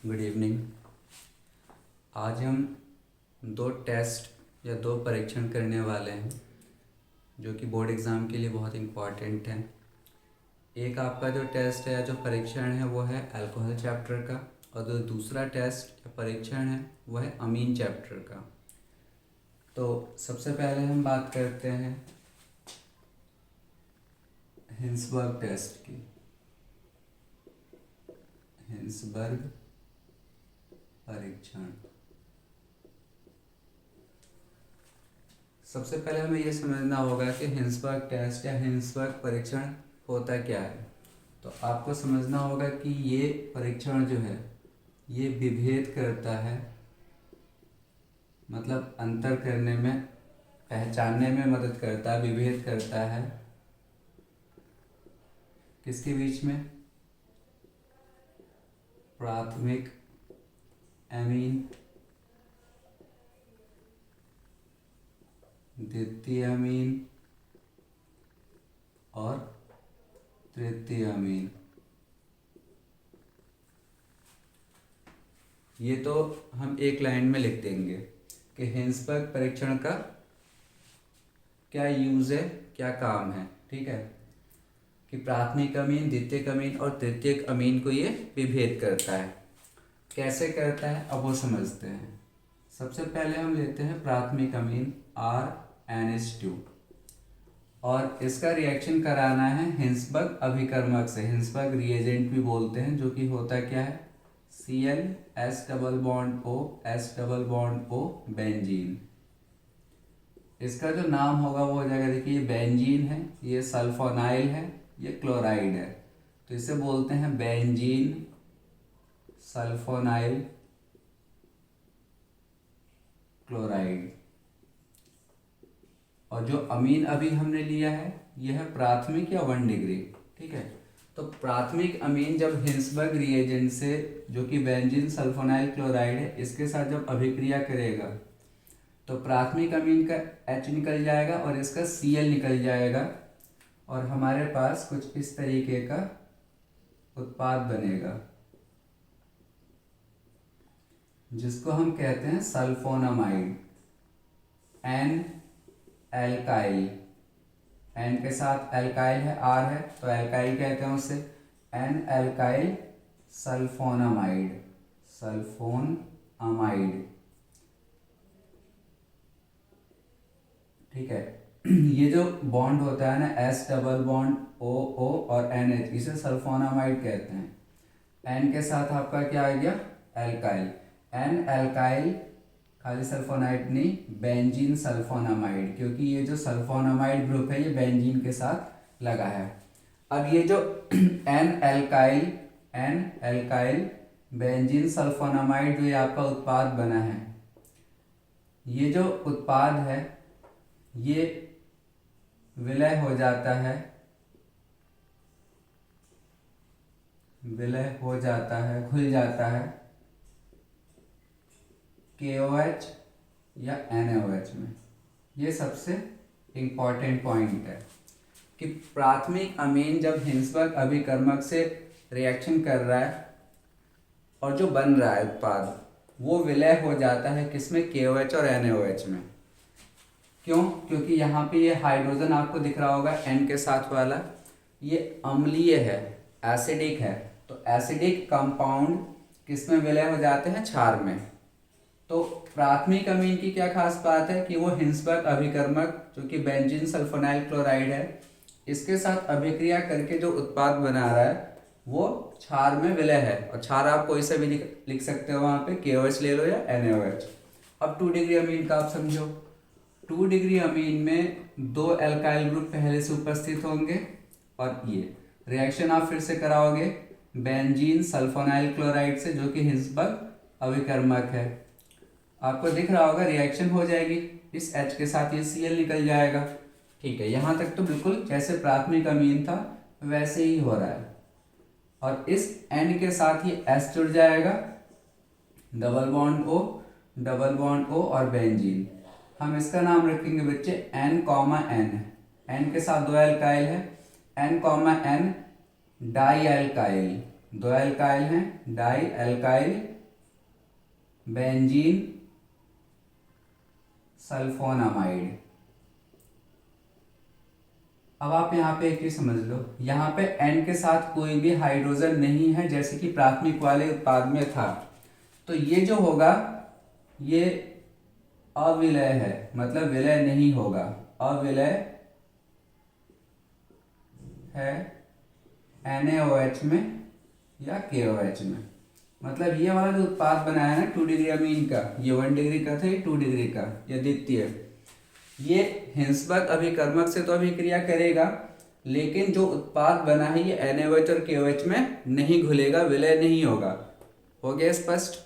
Good evening. आज हम दो टेस्ट या दो परीक्षण करने वाले हैं जो कि बोर्ड एग्ज़ाम के लिए बहुत इम्पॉर्टेंट हैं। एक आपका जो टेस्ट है या जो परीक्षण है वो है अल्कोहल चैप्टर का, और जो दूसरा टेस्ट या परीक्षण है वो है अमीन चैप्टर का। तो सबसे पहले हम बात करते हैं हिंसबर्ग टेस्ट की। हिंसबर्ग परीक्षण। सबसे पहले हमें ये समझना होगा कि हिंसबर्ग टेस्ट या हिंसबर्ग परीक्षण होता क्या है। तो आपको समझना होगा कि ये परीक्षण जो है ये विभेद करता है, मतलब अंतर करने में, पहचानने में मदद करता है, विभेद करता है किसके बीच में? प्राथमिक अमीन, द्वितीय अमीन और तृतीय अमीन। ये तो हम एक लाइन में लिख देंगे कि हिंसबर्ग परीक्षण का क्या यूज़ है, क्या काम है। ठीक है, कि प्राथमिक अमीन, द्वितीयक अमीन और तृतीयक अमीन को ये विभेद करता है। कैसे करता है अब वो समझते हैं। सबसे पहले हम लेते हैं प्राथमिक अमीन RNH2 और इसका रिएक्शन कराना है हिंसबर्ग अभिकर्मक से। हिंसबर्ग रिएजेंट भी बोलते हैं, जो कि होता क्या है? Cl S double bond O S double bond O benzene. इसका जो नाम होगा वो हो जाएगा, देखिए ये बेंजीन है, ये सल्फोनाइल है, ये क्लोराइड है, तो इसे बोलते हैं बेंजीन सल्फोनाइल क्लोराइड। और जो अमीन अभी हमने लिया है यह है प्राथमिक या 1 डिग्री। ठीक है, तो प्राथमिक अमीन जब हिंसबर्ग रिएजेंट से, जो कि बेंजीन सल्फोनाइल क्लोराइड है, इसके साथ जब अभिक्रिया करेगा तो प्राथमिक अमीन का H निकल जाएगा और इसका Cl निकल जाएगा, और हमारे पास कुछ इस तरीके का उत्पाद बनेगा जिसको हम कहते हैं सल्फोनामाइड। N एल्काइल, N के साथ एल्काइल है, R है, तो एल्काइल कहते हैं उसे। N alkyl sulphonamide, sulphonamide. ठीक है, ये जो बॉन्ड होता है ना, S डबल बॉन्ड OO और NH, इसे सल्फोनामाइड कहते हैं। N के साथ आपका क्या आ गया? एल्काइल। N एल्काइल खाली सल्फोनाइड नहीं, बेंजीन सल्फोनामाइड, क्योंकि ये जो सल्फोनामाइड ग्रुप है ये बेंजीन के साथ लगा है। अब ये जो N एल्काइल बेंजीन सल्फोनामाइड, जो ये आपका उत्पाद बना है, ये जो उत्पाद है ये विलय हो जाता है, घुल जाता है KOH या NaOH में। ये सबसे इम्पॉर्टेंट पॉइंट है कि प्राथमिक अमीन जब हिंसबर्ग अभिकर्मक से रिएक्शन कर रहा है और जो बन रहा है उत्पाद वो विलय हो जाता है किसमें? KOH और NaOH में। क्यों? क्योंकि यहाँ पे ये हाइड्रोजन आपको दिख रहा होगा N के साथ वाला, ये अम्लीय है, एसिडिक है, तो एसिडिक कंपाउंड किसमें विलय हो जाते हैं? क्षार में। तो प्राथमिक अमीन की क्या खास बात है कि वो हिंसबर्ग अभिकर्मक, जो कि बेंजीन सल्फोनाइल क्लोराइड है, इसके साथ अभिक्रिया करके जो उत्पाद बना रहा है वो क्षार में विलय है। और क्षार आप कोई सा भी लिख सकते हो, वहाँ पे KOH ले लो या NaOH। अब 2 डिग्री अमीन का आप समझो। 2 डिग्री अमीन में 2 एल्काइल ग्रुप पहले से उपस्थित होंगे, और ये रिएक्शन आप फिर से कराओगे बेंजीन सल्फोनाइल क्लोराइड से, जो कि हिंसबर्ग अभिकर्मक है। आपको दिख रहा होगा रिएक्शन हो जाएगी, इस H के साथ ये Cl निकल जाएगा। ठीक है, यहाँ तक तो बिल्कुल जैसे प्राथमिक अमीन था वैसे ही हो रहा है। और इस N के साथ ये S जुड़ जाएगा, डबल बॉन्ड O और बेंजीन। हम इसका नाम रखेंगे बच्चे N, N के साथ 2 एल्काइल है, N, डाई एल्काइल, 2 एल्काइल हैं, डाई एल्काइल बेंजीन सल्फोनामाइड। अब आप यहाँ पे एक चीज समझ लो, यहाँ पे N के साथ कोई भी हाइड्रोजन नहीं है जैसे कि प्राथमिक वाले उत्पाद में था, तो ये जो होगा ये अविलय है, मतलब विलय नहीं होगा, अविलय है NaOH में या KOH में। मतलब ये वाला जो उत्पाद बनाया है ना 2 डिग्री अमीन का, ये 1 डिग्री का था, ये 2 डिग्री का, ये द्वितीय, ये हिंसबर्ग अभिकर्मक से तो अभिक्रिया करेगा, लेकिन जो उत्पाद बना है ये NaOH और KOH में नहीं घुलेगा, विलय नहीं होगा। हो गया स्पष्ट?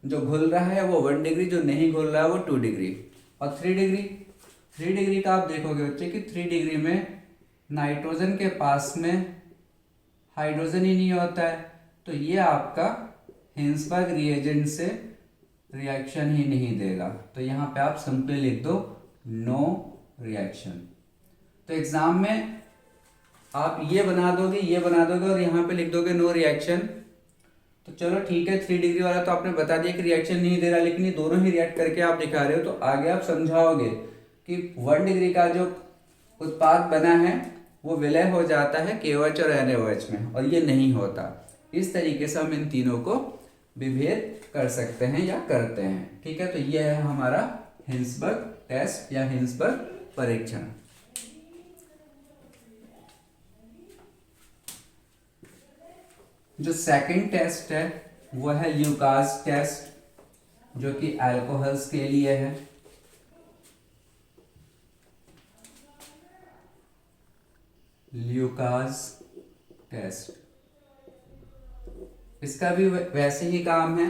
जो घुल रहा है वो 1 डिग्री, जो नहीं घुल रहा है वो 2 डिग्री। और 3 डिग्री, 3 डिग्री का आप देखोगे बच्चे कि 3 डिग्री में नाइट्रोजन के पास में हाइड्रोजन ही नहीं होता है, तो ये आपका हिंसबर्ग रिएजेंट से रिएक्शन ही नहीं देगा। तो यहाँ पे आप सिंपली लिख दो नो रिएक्शन। तो एग्जाम में आप ये बना दोगे, ये बना दोगे और यहाँ पे लिख दोगे नो रिएक्शन। तो चलो ठीक है, 3 डिग्री वाला तो आपने बता दिया कि रिएक्शन नहीं दे रहा, लेकिन ये दोनों ही रिएक्ट करके आप दिखा रहे हो, तो आगे आप समझाओगे कि 1 डिग्री का जो उत्पाद बना है वो विलय हो जाता है KOH और NaOH में, और ये नहीं होता। इस तरीके से हम इन तीनों को विभेद कर सकते हैं या करते हैं। ठीक है, तो ये है हमारा हिंसबर्ग टेस्ट या हिंसबर्ग परीक्षण। जो सेकंड टेस्ट है वो है ल्यूकास टेस्ट, जो कि अल्कोहल्स के लिए है। ल्यूकास टेस्ट, इसका भी वैसे ही काम है,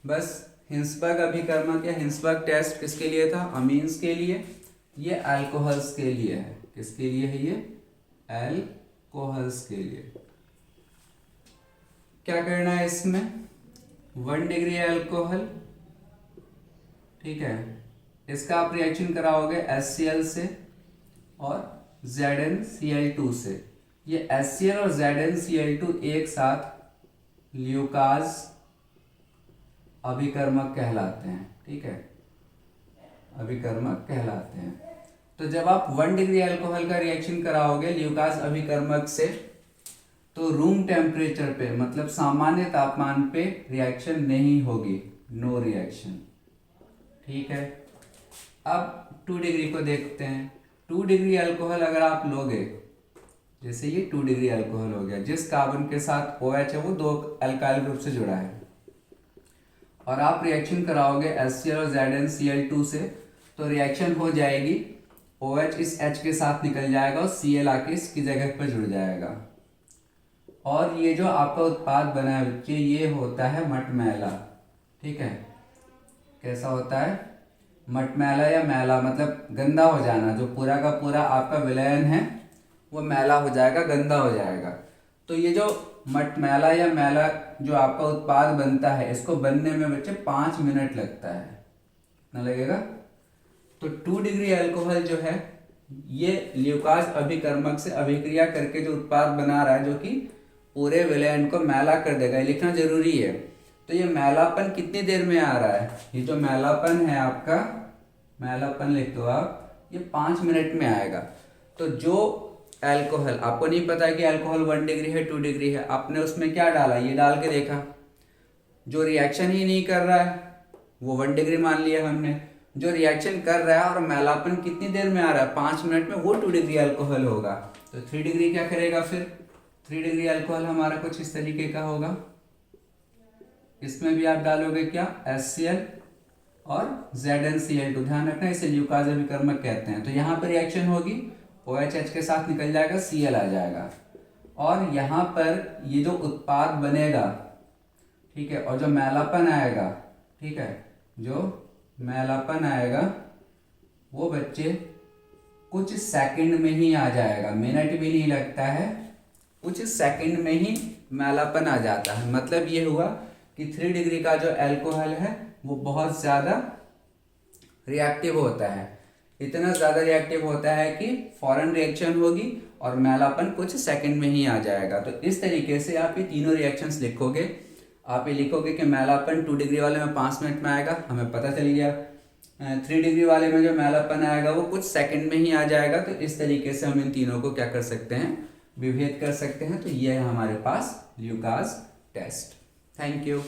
बस हिंसबर्ग अभिकर्मक या हिंसबर्ग टेस्ट किसके लिए था? अमीन्स के लिए। ये अल्कोहल्स के लिए है। किसके लिए है ये? अल्कोहल्स के लिए। क्या करना है इसमें? 1 डिग्री अल्कोहल, ठीक है, इसका आप रिएक्शन कराओगे HCl से और ZnCl2 से। ये HCl और ZnCl2 एक साथ ल्यूकास अभिकर्मक कहलाते हैं। ठीक है, अभिकर्मक कहलाते हैं। तो जब आप 1 डिग्री अल्कोहल का रिएक्शन कराओगे ल्यूकास अभिकर्मक से, तो रूम टेम्परेचर पे, मतलब सामान्य तापमान पे रिएक्शन नहीं होगी, नो रिएक्शन। ठीक है, अब 2 डिग्री को देखते हैं। 2 डिग्री अल्कोहल अगर आप लोगे, जैसे ये 2 डिग्री अल्कोहल हो गया, जिस कार्बन के साथ OH है वो 2 अल्काइल ग्रुप से जुड़ा है, और आप रिएक्शन कराओगे HCl और ZnCl2 से, तो रिएक्शन हो जाएगी, OH इस H के साथ निकल जाएगा और Cl आके इसकी जगह पर जुड़ जाएगा, और ये जो आपका उत्पाद बना है बच्चे, ये होता है मटमैला। ठीक है, कैसा होता है? मटमैला या मैला, मतलब गंदा हो जाना। जो पूरा का पूरा आपका विलयन है वो मैला हो जाएगा, गंदा हो जाएगा। तो ये जो मटमैला या मैला जो आपका उत्पाद बनता है, इसको बनने में बच्चे 5 मिनट लगता है। कितना लगेगा? तो 2 डिग्री अल्कोहल जो है ये ल्यूकास अभिकर्मक से अभिक्रिया करके जो उत्पाद बना रहा है, जो कि पूरे विलयन को मैला कर देगा। ये लिखना जरूरी है। तो ये मैलापन कितनी देर में आ रहा है? ये जो मैलापन है आपका, मैलापन लिख दो आप, ये 5 मिनट में आएगा। तो जो अल्कोहल, आपको नहीं पता है कि अल्कोहल 1 डिग्री है 2 डिग्री है, आपने उसमें क्या डाला, ये डाल के देखा, जो रिएक्शन ही नहीं कर रहा है वो 1 डिग्री मान लिया हमने। जो रिएक्शन कर रहा है और मैलापन कितनी देर में आ रहा है, 5 मिनट में, वो 2 डिग्री अल्कोहल होगा। तो 3 डिग्री क्या करेगा फिर? 3 डिग्री अल्कोहल हमारा कुछ इस तरीके का होगा। इसमें भी आप डालोगे क्या? HCl और ZnCl2। ध्यान रखना, इसे ल्यूकास अभिकर्मक कहते हैं। तो यहाँ पर रिएक्शन होगी, OH के साथ निकल जाएगा, Cl आ जाएगा, और यहाँ पर ये जो उत्पाद बनेगा, ठीक है, और जो मैलापन आएगा, ठीक है, जो मैलापन आएगा वो बच्चे कुछ सेकंड में ही आ जाएगा, मिनट भी नहीं लगता है, कुछ सेकंड में ही मैलापन आ जाता है। मतलब ये हुआ कि 3 डिग्री का जो अल्कोहल है वो बहुत ज़्यादा रिएक्टिव होता है, इतना ज़्यादा रिएक्टिव होता है कि फौरन रिएक्शन होगी और मैलापन कुछ सेकंड में ही आ जाएगा। तो इस तरीके से आप ये तीनों रिएक्शंस लिखोगे। आप ये लिखोगे कि मैलापन 2 डिग्री वाले में 5 मिनट में आएगा, हमें पता चल गया। 3 डिग्री वाले में जो मैलापन आएगा वो कुछ सेकंड में ही आ जाएगा। तो इस तरीके से हम इन तीनों को क्या कर सकते हैं, विभेद कर सकते हैं। तो ये है हमारे पास ल्यूकास टेस्ट। Thank you.